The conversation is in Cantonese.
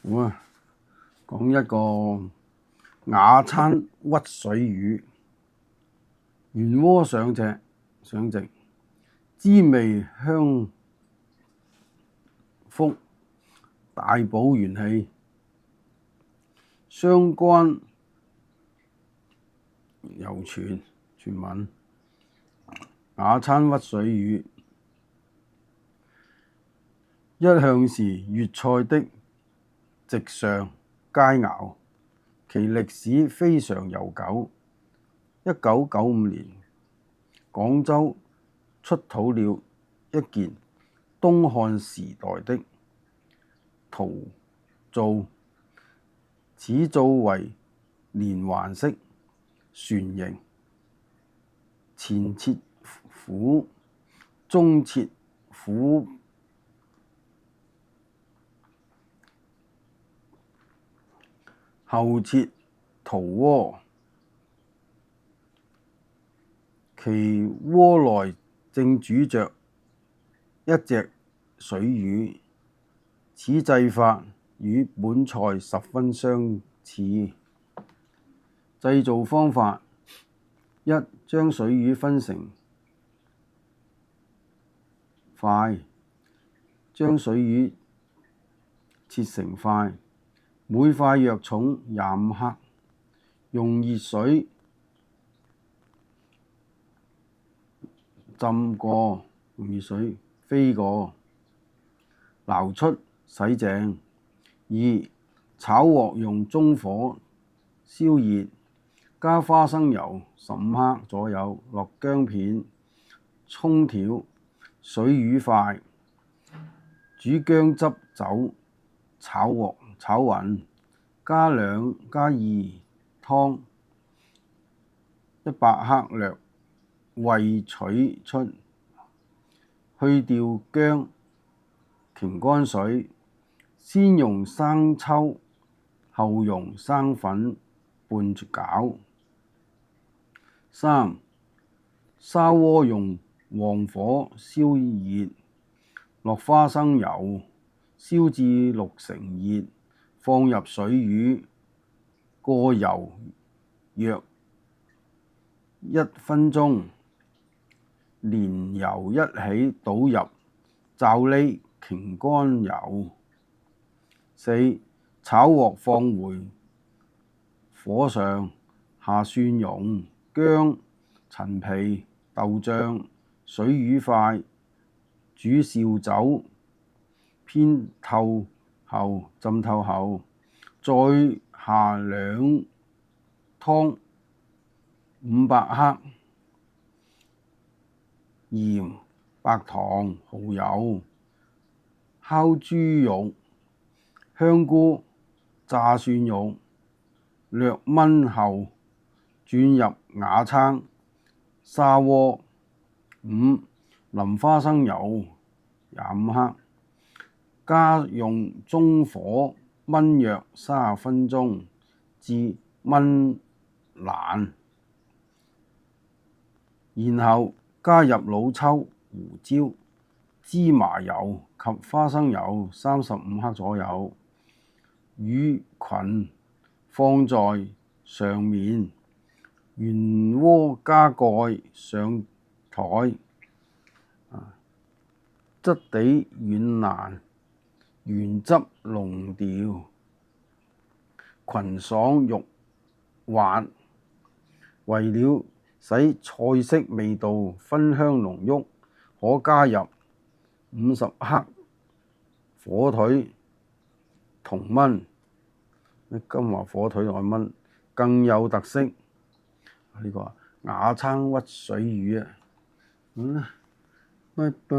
好啊，講一個雅餐屈水魚，原鍋上席，滋味香馥，大補元氣。相關猶存傳聞，雅餐屈水魚一向是粵菜的席上佳肴，其歷史非常悠久。1995年，廣州出土了一件東漢時代的陶造，此造為連環式船形，前切虎，中切虎，後切桃窩，其窩內正煮着一隻水魚，此製法與本菜十分相似。製造方法：一、將水魚分成塊，將水魚切成塊，每塊約重25克，用熱水浸過，用熱水飛過，撈出洗淨。二、炒鑊用中火燒熱，加花生油15克左右，落薑片、蔥條、水魚塊，煮薑汁酒，炒勻，加2湯100克略煨取出，去掉薑，擎乾水，先用生抽，後用生粉拌攪。三、砂鍋用旺火燒熱，落花生油，燒至6成熱，放入水魚，過油約1分鐘，連油一起倒入罩呢擎乾油。四、炒鑊放回火上，下蒜蓉、薑、陳皮、豆醬、水魚塊，煮紹酒浸透後，再下2湯500克鹽、白糖、蠔油，烤豬肉、香菇、炸蒜肉，略燜後轉入雅餐砂鍋。五、淋花生油25克，加用中火燜約30分鐘至燜爛，然後加入老抽、胡椒、芝麻油及花生油35克左右，魚群放在上面，原鍋加蓋上台，質地軟爛，原汁濃調，群爽肉滑。為了使菜式味道芬香濃郁，可加入50克火腿同燜，金華火腿同燜更有特色。呢個雅餐屈水魚啊，好啦，拜拜。